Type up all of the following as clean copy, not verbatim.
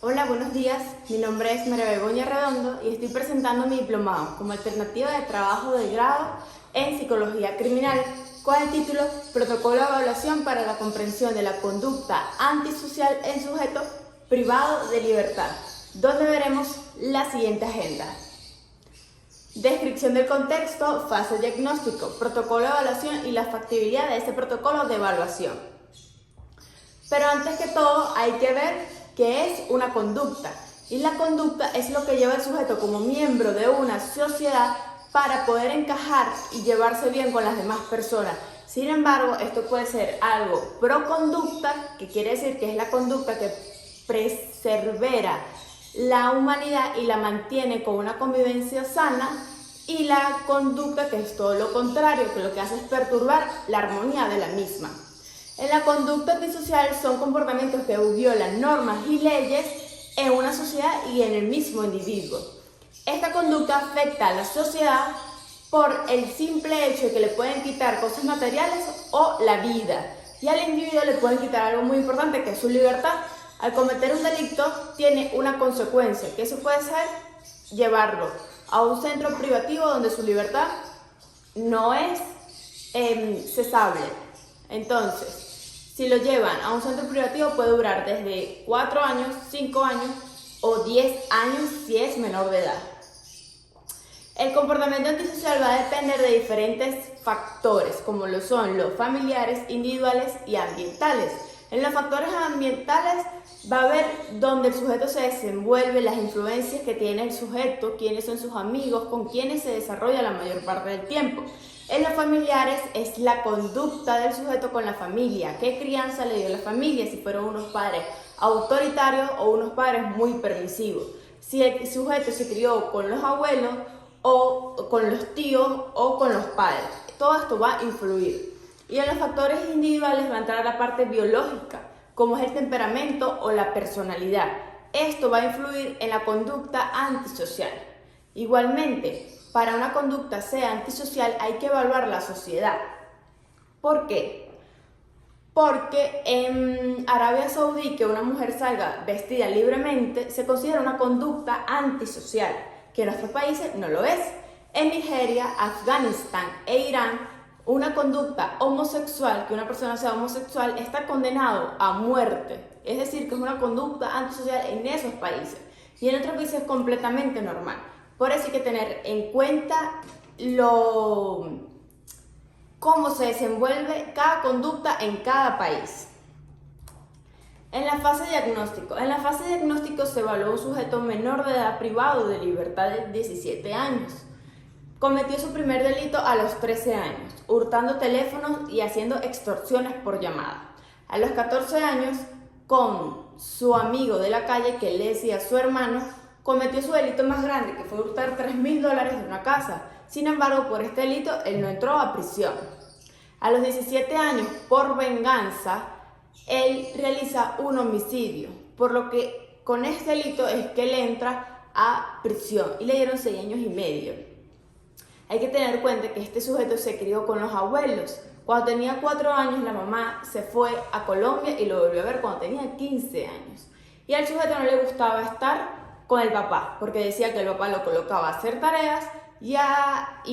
Hola, buenos días. Mi nombre es María Begoña Redondo y estoy presentando mi diplomado como alternativa de trabajo de grado en Psicología Criminal con el título Protocolo de Evaluación para la comprensión de la conducta antisocial en sujeto privado de libertad, donde veremos la siguiente agenda. Descripción del contexto, fase diagnóstico, protocolo de evaluación y la factibilidad de ese protocolo de evaluación. Pero antes que todo hay que ver qué es una conducta. Y la conducta es lo que lleva el sujeto como miembro de una sociedad para poder encajar y llevarse bien con las demás personas. Sin embargo, esto puede ser algo pro conducta, que quiere decir que es la conducta que persevera la humanidad y la mantiene con una convivencia sana, y la conducta que es todo lo contrario, que lo que hace es perturbar la armonía de la misma. En la conducta antisocial son comportamientos que violan normas y leyes en una sociedad y en el mismo individuo. Esta conducta afecta a la sociedad por el simple hecho de que le pueden quitar cosas materiales o la vida, y al individuo le pueden quitar algo muy importante, que es su libertad. Al cometer un delito tiene una consecuencia, que eso puede ser llevarlo a un centro privativo donde su libertad no es cesable. Entonces, si lo llevan a un centro privativo puede durar desde 4 años, 5 años o 10 años si es menor de edad. El comportamiento antisocial va a depender de diferentes factores, como lo son los familiares, individuales y ambientales. En los factores ambientales va a ver dónde el sujeto se desenvuelve, las influencias que tiene el sujeto, quiénes son sus amigos, con quiénes se desarrolla la mayor parte del tiempo. En los familiares es la conducta del sujeto con la familia, qué crianza le dio la familia, si fueron unos padres autoritarios o unos padres muy permisivos, si el sujeto se crió con los abuelos o con los tíos o con los padres. Todo esto va a influir. Y en los factores individuales va a entrar la parte biológica, como es el temperamento o la personalidad. Esto va a influir en la conducta antisocial. Igualmente, para una conducta sea antisocial hay que evaluar la sociedad. ¿Por qué? Porque en Arabia Saudí que una mujer salga vestida libremente se considera una conducta antisocial, que en nuestros países no lo es. En Nigeria, Afganistán e Irán, una conducta homosexual, que una persona sea homosexual, está condenado a muerte. Es decir, que es una conducta antisocial en esos países. Y en otros países es completamente normal. Por eso hay que tener en cuenta cómo se desenvuelve cada conducta en cada país. En la fase diagnóstico. En la fase diagnóstico se evaluó un sujeto menor de edad privado de libertad de 17 años. Cometió su primer delito a los 13 años, hurtando teléfonos y haciendo extorsiones por llamada. A los 14 años, con su amigo de la calle, que le decía a su hermano, cometió su delito más grande, que fue hurtar $3.000 de una casa. Sin embargo, por este delito, él no entró a prisión. A los 17 años, por venganza, él realiza un homicidio, por lo que con este delito es que él entra a prisión y le dieron 6 años y medio. Hay que tener en cuenta que este sujeto se crió con los abuelos. Cuando tenía 4 años, la mamá se fue a Colombia y lo volvió a ver cuando tenía 15 años. Y al sujeto no le gustaba estar con el papá, porque decía que el papá lo colocaba a hacer tareas y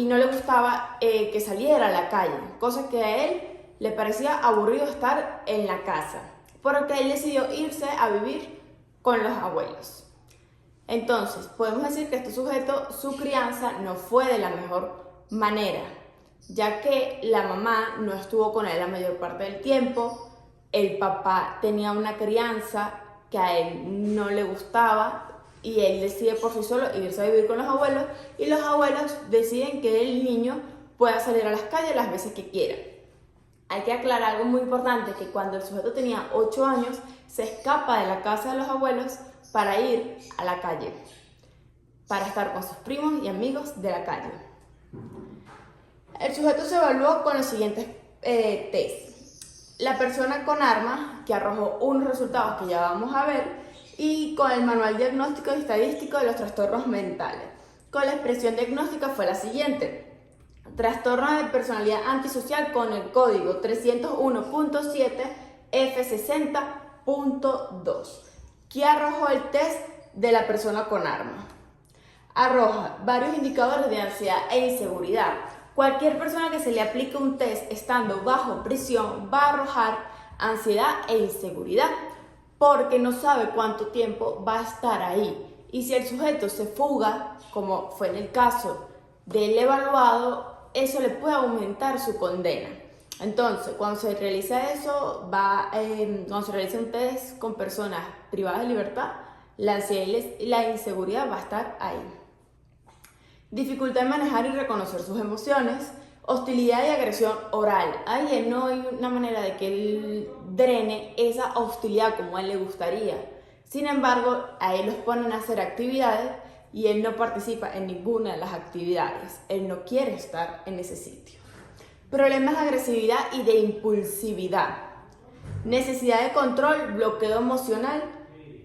no le gustaba que saliera a la calle, cosa que a él le parecía aburrido estar en la casa, por lo que él decidió irse a vivir con los abuelos. Entonces, podemos decir que este sujeto, su crianza no fue de la mejor manera, ya que la mamá no estuvo con él la mayor parte del tiempo, el papá tenía una crianza que a él no le gustaba y él decide por sí solo irse a vivir con los abuelos, y los abuelos deciden que el niño pueda salir a las calles las veces que quiera. Hay que aclarar algo muy importante, que cuando el sujeto tenía 8 años se escapa de la casa de los abuelos para ir a la calle, para estar con sus primos y amigos de la calle. El sujeto se evaluó con los siguientes test. La persona con armas, que arrojó unos resultados que ya vamos a ver, y con el manual diagnóstico y estadístico de los trastornos mentales. Con la expresión diagnóstica fue la siguiente: trastorno de personalidad antisocial con el código 301.7 F60.2. ¿Qué arrojó el test de la persona con arma? Arroja varios indicadores de ansiedad e inseguridad. Cualquier persona que se le aplique un test estando bajo prisión va a arrojar ansiedad e inseguridad porque no sabe cuánto tiempo va a estar ahí. Y si el sujeto se fuga, como fue en el caso del evaluado, eso le puede aumentar su condena. Entonces, cuando se realiza eso, cuando se realiza un test con personas privadas de libertad, la ansiedad y la inseguridad va a estar ahí. Dificultad en manejar y reconocer sus emociones, hostilidad y agresión oral. Ahí no hay una manera de que él drene esa hostilidad como a él le gustaría. Sin embargo, a él los ponen a hacer actividades y él no participa en ninguna de las actividades. Él no quiere estar en ese sitio. Problemas de agresividad y de impulsividad. Necesidad de control, bloqueo emocional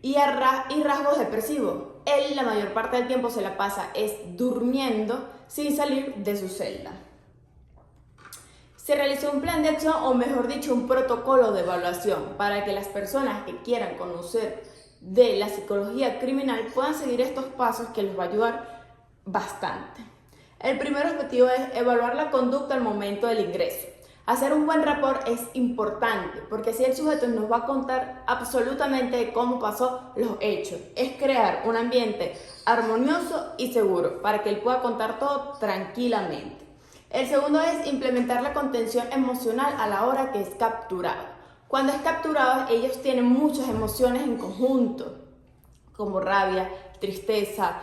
y rasgos depresivos. Él la mayor parte del tiempo se la pasa durmiendo sin salir de su celda. Se realizó un plan de acción, o mejor dicho, un protocolo de evaluación para que las personas que quieran conocer de la psicología criminal puedan seguir estos pasos que les va a ayudar bastante. El primer objetivo es evaluar la conducta al momento del ingreso. Hacer un buen rapport es importante porque así el sujeto nos va a contar absolutamente cómo pasó los hechos. Es crear un ambiente armonioso y seguro para que él pueda contar todo tranquilamente. El segundo es implementar la contención emocional a la hora que es capturado. Cuando es capturado, ellos tienen muchas emociones en conjunto, como rabia, tristeza,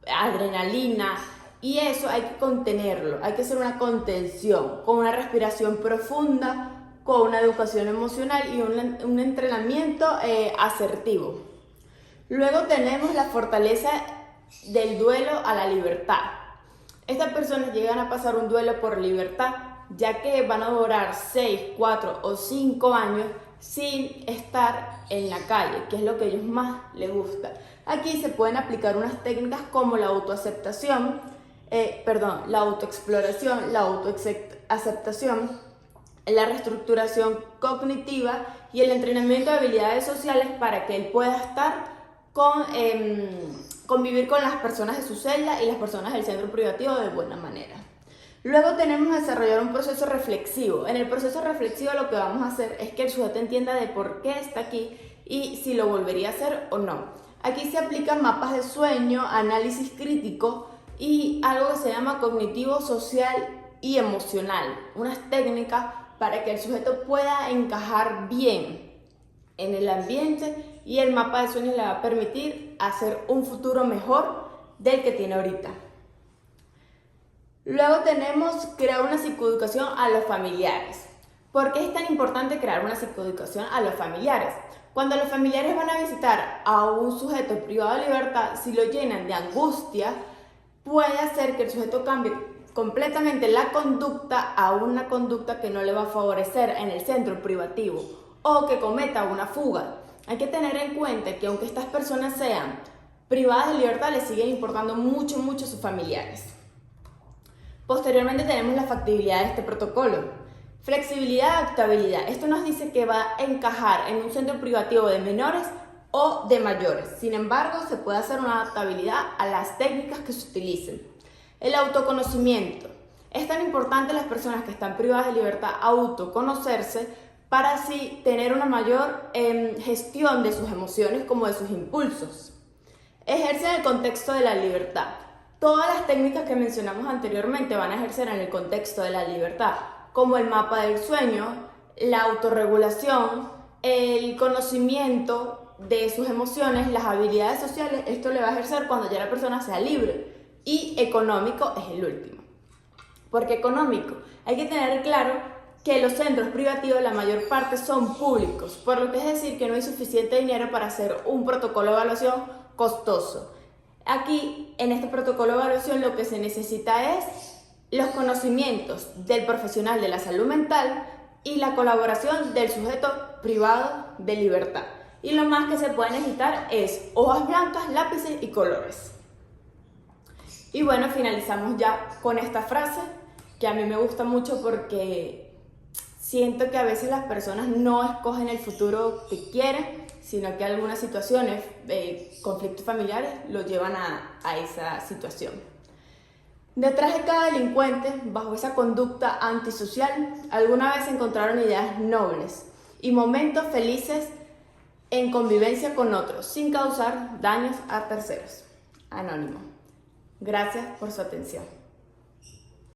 adrenalina, y eso hay que contenerlo, hay que hacer una contención, con una respiración profunda, con una educación emocional y un entrenamiento asertivo. Luego tenemos la fortaleza del duelo a la libertad. Estas personas llegan a pasar un duelo por libertad, ya que van a durar 6, 4 o 5 años sin estar en la calle, que es lo que a ellos más les gusta. Aquí se pueden aplicar unas técnicas como la autoaceptación, la autoexploración, la autoaceptación, la reestructuración cognitiva y el entrenamiento de habilidades sociales para que él pueda convivir con las personas de su celda y las personas del centro privativo de buena manera. Luego tenemos que desarrollar un proceso reflexivo. En el proceso reflexivo lo que vamos a hacer es que el sujeto entienda de por qué está aquí y si lo volvería a hacer o no. Aquí se aplican mapas de sueño, análisis crítico y algo que se llama cognitivo, social y emocional. Unas técnicas para que el sujeto pueda encajar bien en el ambiente y el mapa de sueños le va a permitir hacer un futuro mejor del que tiene ahorita. Luego tenemos crear una psicoeducación a los familiares. ¿Por qué es tan importante crear una psicoeducación a los familiares? Cuando los familiares van a visitar a un sujeto privado de libertad, si lo llenan de angustia, puede hacer que el sujeto cambie completamente la conducta a una conducta que no le va a favorecer en el centro privativo o que cometa una fuga. Hay que tener en cuenta que aunque estas personas sean privadas de libertad, les siguen importando mucho sus familiares. Posteriormente tenemos la factibilidad de este protocolo. Flexibilidad, adaptabilidad. Esto nos dice que va a encajar en un centro privativo de menores o de mayores. Sin embargo, se puede hacer una adaptabilidad a las técnicas que se utilicen. El autoconocimiento. Es tan importante las personas que están privadas de libertad autoconocerse para así tener una mayor gestión de sus emociones como de sus impulsos. Ejerce en el contexto de la libertad. Todas las técnicas que mencionamos anteriormente van a ejercer en el contexto de la libertad, como el mapa del sueño, la autorregulación, el conocimiento de sus emociones, las habilidades sociales. Esto le va a ejercer cuando ya la persona sea libre. Y económico es el último. ¿Por qué económico? Hay que tener claro que los centros privativos, la mayor parte son públicos, por lo que es decir que no hay suficiente dinero para hacer un protocolo de evaluación costoso. Aquí, en este protocolo de evaluación, lo que se necesita es los conocimientos del profesional de la salud mental y la colaboración del sujeto privado de libertad. Y lo más que se puede necesitar es hojas blancas, lápices y colores. Y bueno, finalizamos ya con esta frase que a mí me gusta mucho porque Siento que a veces las personas no escogen el futuro que quieren, sino que algunas situaciones, conflictos familiares, los llevan a esa situación. Detrás de cada delincuente, bajo esa conducta antisocial, alguna vez se encontraron ideas nobles y momentos felices en convivencia con otros, sin causar daños a terceros. Anónimo. Gracias por su atención.